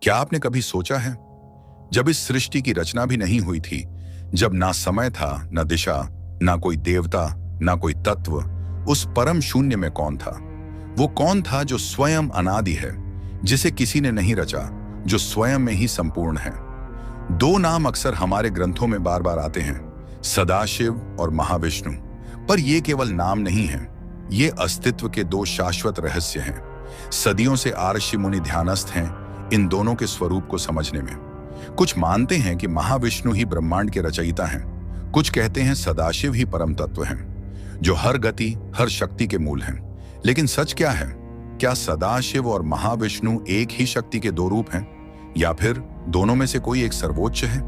क्या आपने कभी सोचा है, जब इस सृष्टि की रचना भी नहीं हुई थी, जब ना समय था, ना दिशा, ना कोई देवता, ना कोई तत्व, उस परम शून्य में कौन था? वो कौन था जो स्वयं अनादि है, जिसे किसी ने नहीं रचा, जो स्वयं में ही संपूर्ण है? दो नाम अक्सर हमारे ग्रंथों में बार बार आते हैं, सदाशिव और महाविष्णु। पर ये केवल नाम नहीं है, ये अस्तित्व के दो शाश्वत रहस्य हैं। सदियों से ऋषि मुनि ध्यानस्थ हैं इन दोनों के स्वरूप को समझने में। कुछ मानते हैं कि महाविष्णु ही ब्रह्मांड के रचयिता हैं, कुछ कहते हैं सदाशिव ही परम तत्व हैं, जो हर गति, हर शक्ति के मूल हैं। लेकिन सच क्या है? क्या सदाशिव और महाविष्णु एक ही शक्ति के दो रूप हैं, या फिर दोनों में से कोई एक सर्वोच्च है,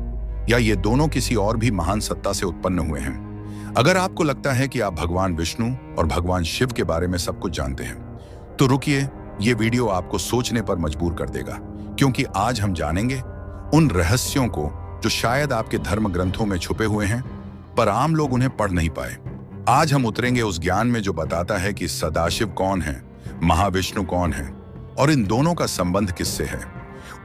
या ये दोनों किसी और भी महान सत्ता से उत्पन्न हुए हैं? अगर आपको लगता है कि आप भगवान विष्णु और भगवान शिव के बारे में सब कुछ जानते हैं, तो रुकिए, ये वीडियो आपको सोचने पर मजबूर कर देगा, क्योंकि आज हम जानेंगे उन रहस्यों को जो शायद आपके धर्म ग्रंथों में छुपे हुए हैं, पर आम लोग उन्हें पढ़ नहीं पाए। आज हम उतरेंगे उस ज्ञान में जो बताता है कि सदाशिव कौन है, महाविष्णु कौन है, और इन दोनों का संबंध किससे है।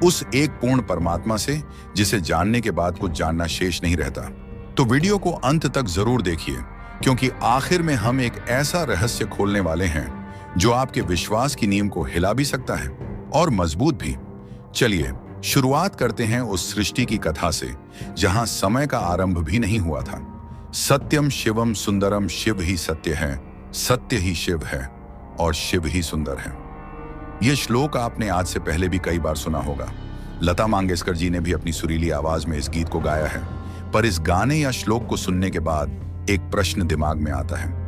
उस एक पूर्ण परमात्मा से जिसे जानने के बाद कुछ जानना शेष नहीं रहता। तो वीडियो को अंत तक जरूर देखिए, क्योंकि आखिर में हम एक ऐसा रहस्य खोलने वाले हैं जो आपके विश्वास की नींव को हिला भी सकता है और मजबूत भी। चलिए शुरुआत करते हैं उस सृष्टि की कथा से जहां समय का आरंभ भी नहीं हुआ था। सत्यम शिवम सुंदरम, शिव ही सत्य है, सत्य ही शिव है, और शिव ही सुंदर है। यह श्लोक आपने आज से पहले भी कई बार सुना होगा। लता मंगेशकर जी ने भी अपनी सुरीली आवाज में इस गीत को गाया है। पर इस गाने या श्लोक को सुनने के बाद एक प्रश्न दिमाग में आता है,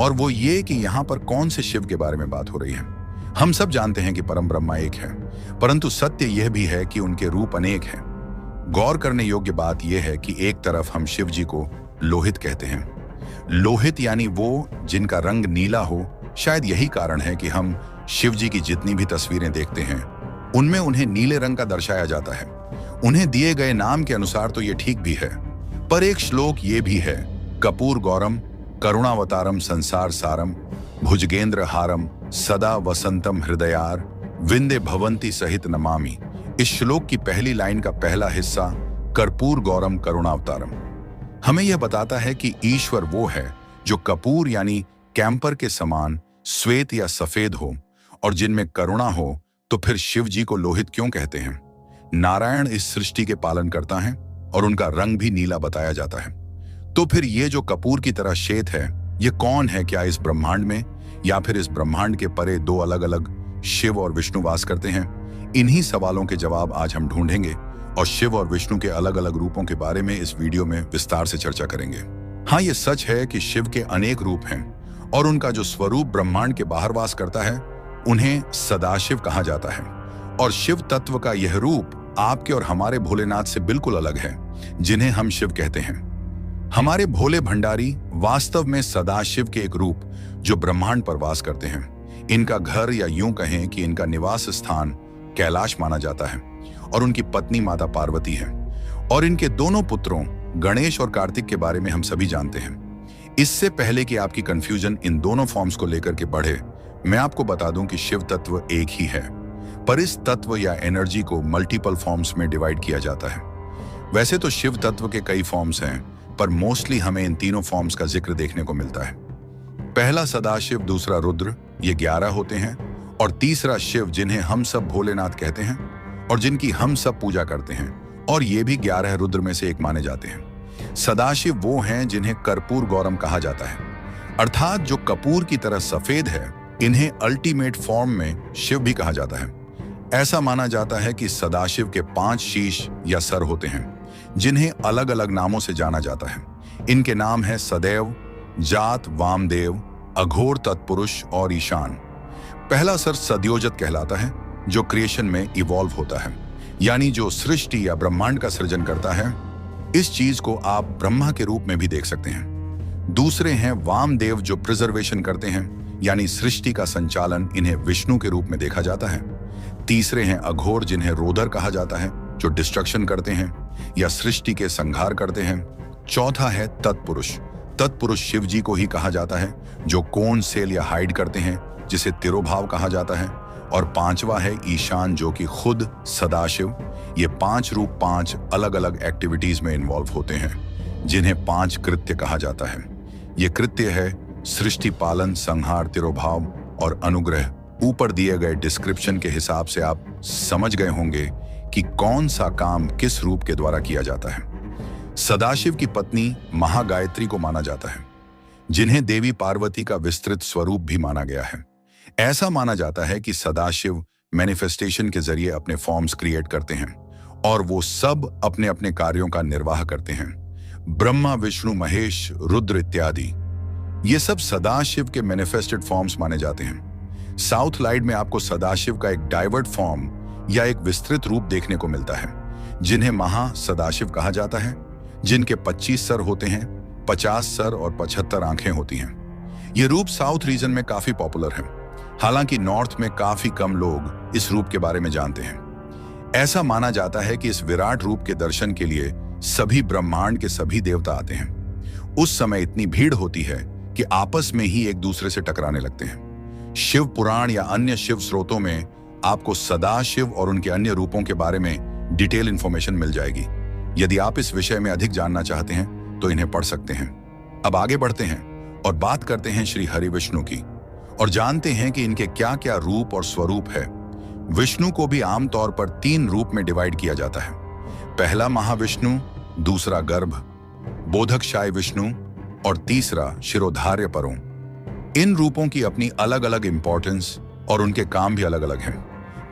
और वो ये कि यहाँ पर कौन से शिव के बारे में बात हो रही है। हम सब जानते हैं कि परम ब्रह्मा एक है, परंतु सत्य यह भी है कि उनके रूप अनेक हैं। गौर करने योग्य बात यह है कि एक तरफ हम शिव जी को लोहित कहते हैं। लोहित यानी वो जिनका रंग नीला हो। शायद यही कारण है कि हम शिव जी की जितनी भी तस्वीरें देखते हैं उनमें उन्हें नीले रंग का दर्शाया जाता है। उन्हें दिए गए नाम के अनुसार तो ये ठीक भी है, पर एक श्लोक ये भी है, कपूर गौरम करुणावतारम संसार सारम भुजगेंद्र हारम सदा वसंतम हृदयार विंदे भवंती सहित नमामि। इस श्लोक की पहली लाइन का पहला हिस्सा कर्पूर गौरम करुणावतारम हमें यह बताता है कि ईश्वर वो है जो कपूर यानी कैंपर के समान श्वेत या सफेद हो, और जिनमें करुणा हो तो फिर शिव जी को लोहित क्यों कहते हैं? नारायण इस सृष्टि के पालन करता है और उनका रंग भी नीला बताया जाता है। तो फिर ये जो कपूर की तरह श्वेत है, ये कौन है? क्या इस ब्रह्मांड में या फिर इस ब्रह्मांड के परे दो अलग अलग शिव और विष्णु वास करते हैं? इन्हीं सवालों के जवाब आज हम ढूंढेंगे और शिव और विष्णु के अलग अलग रूपों के बारे में इस वीडियो में विस्तार से चर्चा करेंगे। हाँ, ये सच है कि शिव के अनेक रूप हैं, और उनका जो स्वरूप ब्रह्मांड के बाहर वास करता है उन्हें सदाशिव कहा जाता है। और शिव तत्व का यह रूप आपके और हमारे भोलेनाथ से बिल्कुल अलग है, जिन्हें हम शिव कहते हैं। हमारे भोले भंडारी वास्तव में सदाशिव के एक रूप जो ब्रह्मांड पर वास करते हैं। इनका घर, या यूं कहें कि इनका निवास स्थान, कैलाश माना जाता है, और उनकी पत्नी माता पार्वती है। और इनके दोनों पुत्रों गणेश और कार्तिक के बारे में हम सभी जानते हैं। इससे पहले कि आपकी कंफ्यूजन इन दोनों फॉर्म्स को लेकर के बढ़े, मैं आपको बता दूं कि शिव तत्व एक ही है, पर इस तत्व या एनर्जी को मल्टीपल फॉर्म्स में डिवाइड किया जाता है। वैसे तो शिव तत्व के कई फॉर्म्स हैं, पर मोस्टली हमें इन तीनों फॉर्म्स का जिक्र देखने को मिलता है। पहला सदाशिव, दूसरा रुद्र, ये 11 होते हैं, और तीसरा शिव जिन्हें हम सब भोलेनाथ कहते हैं और जिनकी हम सब पूजा करते हैं, और ये भी 11 रुद्र में से एक माने जाते हैं। सदाशिव वो हैं जिन्हें कर्पूर गौरम कहा जाता है, अर्थात जो कपूर की तरह सफेद है। इन्हें अल्टीमेट फॉर्म में शिव भी कहा जाता है। ऐसा माना जाता है कि सदाशिव के 5 शीश या सर होते हैं, जिन्हें अलग अलग नामों से जाना जाता है। इनके नाम है सदैव, जात, वामदेव, अघोर, तत्पुरुष और ईशान। पहला सर सद्योजत कहलाता है, जो क्रिएशन में इवॉल्व होता है, यानी जो सृष्टि या ब्रह्मांड का सृजन करता है। इस चीज को आप ब्रह्मा के रूप में भी देख सकते हैं। दूसरे हैं वामदेव, जो प्रिजर्वेशन करते हैं, यानी सृष्टि का संचालन। इन्हें विष्णु के रूप में देखा जाता है। तीसरे हैं अघोर, जिन्हें रोदर कहा जाता है, जो डिस्ट्रक्शन करते हैं या सृष्टि के संहार करते हैं। चौथा है तत्पुरुष। तत्पुरुष शिव जी को ही कहा जाता है, जो कोन सेल या हाइड करते हैं, जिसे तिरोभाव कहा जाता है। और पांचवा है ईशान, जो कि खुद सदाशिव। ये 5 रूप 5 अलग अलग एक्टिविटीज में इन्वॉल्व होते हैं, जिन्हें 5 कृत्य कहा जाता है। ये कृत्य है सृष्टि पालन, संहार, तिरोभाव और अनुग्रह। ऊपर दिए गए डिस्क्रिप्शन के हिसाब से आप समझ गए होंगे कि कौन सा काम किस रूप के द्वारा किया जाता है। सदाशिव की पत्नी महागायत्री को माना जाता है, जिन्हें देवी पार्वती का विस्तृत स्वरूप भी माना गया है। ऐसा माना जाता है कि सदाशिव मैनिफेस्टेशन के जरिए अपने फॉर्म्स क्रिएट करते हैं और वो सब अपने अपने कार्यों का निर्वाह करते हैं। ब्रह्मा, विष्णु, महेश, रुद्र इत्यादि ये सब सदाशिव के मैनिफेस्टेड फॉर्म्स माने जाते हैं। साउथ लाइट में आपको सदाशिव का एक डाइवर्ट फॉर्म या एक विस्तृत रूप देखने को मिलता है, जिन्हें महा सदाशिव कहा जाता है, जिनके 25 सर होते हैं, 50 सर और 75 आंखें होती हैं। ये रूप साउथ रीजन में काफी पॉपुलर है, हालांकि नॉर्थ में काफी कम लोग इस रूप के बारे में जानते हैं। ऐसा माना जाता है कि इस विराट रूप के दर्शन के लिए सभी ब्रह्मांड के सभी देवता आते हैं। उस समय इतनी भीड़ होती है कि आपस में ही एक दूसरे से टकराने लगते हैं। शिव पुराण या अन्य शिव स्रोतों में आपको सदाशिव और उनके अन्य रूपों के बारे में डिटेल इंफॉर्मेशन मिल जाएगी। यदि आप इस विषय में अधिक जानना चाहते हैं तो इन्हें पढ़ सकते हैं। अब आगे बढ़ते हैं और बात करते हैं श्री हरि विष्णु की और जानते हैं कि इनके क्या क्या रूप और स्वरूप है। विष्णु को भी आमतौर पर 3 रूप में डिवाइड किया जाता है। पहला महाविष्णु, दूसरा गर्भ, बोधकशाय विष्णु और तीसरा शिरोधार्य परों। इन रूपों की अपनी अलग अलग इंपॉर्टेंस और उनके काम भी अलग अलग हैं।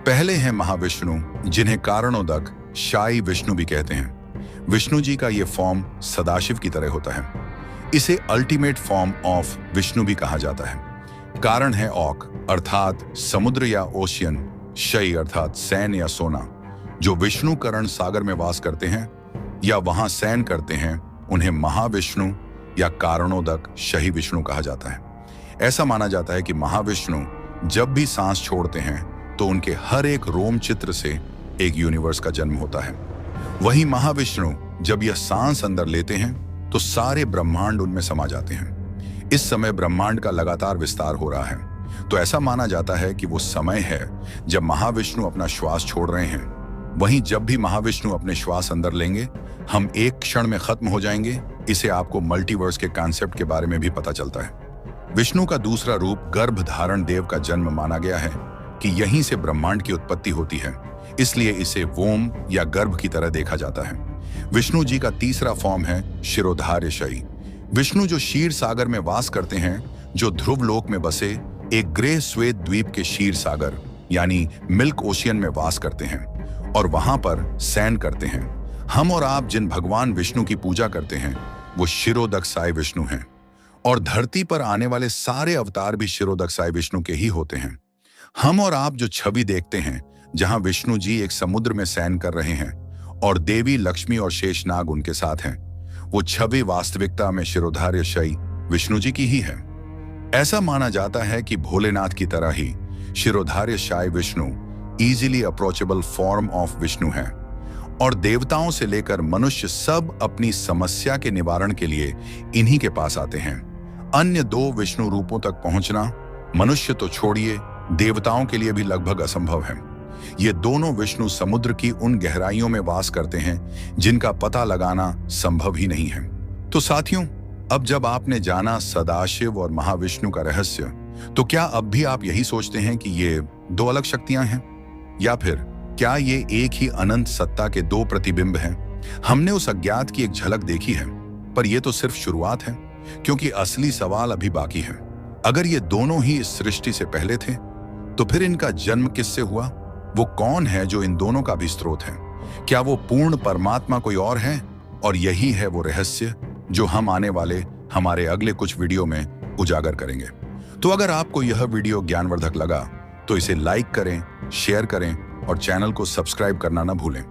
पहले हैं महाविष्णु, जिन्हें कारणोदक शाई विष्णु भी कहते हैं। विष्णु जी का ये फॉर्म सदाशिव की तरह होता है। इसे अल्टीमेट फॉर्म ऑफ विष्णु भी कहा जाता है। कारण है ऑक अर्थात समुद्र या ओशियन, शय अर्थात सैन या सोना। जो विष्णु करण सागर में वास करते हैं या वहां सैन करते हैं, उन्हें महाविष्णु या कारणोदक शही विष्णु कहा जाता है। ऐसा माना जाता है कि महाविष्णु जब भी सांस छोड़ते हैं तो उनके हर एक रोम चित्र से एक यूनिवर्स का जन्म होता है। वहीं महाविष्णु जब यह सांस अंदर लेते हैं तो सारे ब्रह्मांड उनमें समा जाते हैं। इस समय ब्रह्मांड का लगातार विस्तार हो रहा है, तो ऐसा माना जाता है कि वो समय है जब महाविष्णु अपना श्वास छोड़ रहे हैं। वहीं जब भी महाविष्णु अपने श्वास अंदर लेंगे, हम एक क्षण में खत्म हो जाएंगे। इसे आपको मल्टीवर्स के कॉन्सेप्ट के बारे में भी पता चलता है। विष्णु का दूसरा रूप गर्भ धारण देव का जन्म माना गया है कि यहीं से ब्रह्मांड की उत्पत्ति होती है, इसलिए इसे वोम या गर्भ की तरह देखा जाता है। विष्णु जी का तीसरा फॉर्म है शिरोधार्य शयी। विष्णु जो क्षीर सागर में वास करते हैं, जो ध्रुव लोक में बसे एक ग्रे श्वेत द्वीप के क्षीर सागर यानी मिल्क ओशियन में वास करते हैं और वहां पर सैन करते हैं। हम और आप जिन भगवान विष्णु की पूजा करते हैं वो शिरोदकसाय विष्णु हैं और धरती पर आने वाले सारे अवतार भी शिरोदकसाय विष्णु के ही होते हैं। हम और आप जो छवि देखते हैं जहां विष्णु जी एक समुद्र में सैन कर रहे हैं और देवी लक्ष्मी और शेषनाग उनके साथ हैं, वो छवि वास्तविकता में शिरोधार्य शयी विष्णु जी की ही है। ऐसा माना जाता है कि भोलेनाथ की तरह ही शिरोधार्य शाय Vishnu easily approachable form of Vishnu है और देवताओं से लेकर मनुष्य सब अपनी समस्या के निवारण के लिए इन्हीं के पास आते हैं। अन्य 2 विष्णु रूपों तक पहुंचना मनुष्य तो छोड़िए, देवताओं के लिए भी लगभग असंभव है। ये दोनों विष्णु समुद्र की उन गहराइयों में वास करते हैं जिनका पता लगाना संभव ही नहीं है। तो साथियों, अब जब आपने जाना सदाशिव और महाविष्णु का रहस्य, तो क्या अब भी आप यही सोचते हैं कि ये 2 अलग शक्तियां हैं, या फिर क्या ये एक ही अनंत सत्ता के 2 प्रतिबिंब हैं? हमने उस अज्ञात की एक झलक देखी है, पर यह तो सिर्फ शुरुआत है, क्योंकि असली सवाल अभी बाकी है। अगर ये दोनों ही इस सृष्टि से पहले थे, तो फिर इनका जन्म किससे हुआ? वो कौन है जो इन दोनों का भी स्रोत है? क्या वो पूर्ण परमात्मा कोई और है? और यही है वो रहस्य जो हम आने वाले हमारे अगले कुछ वीडियो में उजागर करेंगे। तो अगर आपको यह वीडियो ज्ञानवर्धक लगा तो इसे लाइक करें, शेयर करें और चैनल को सब्सक्राइब करना ना भूलें।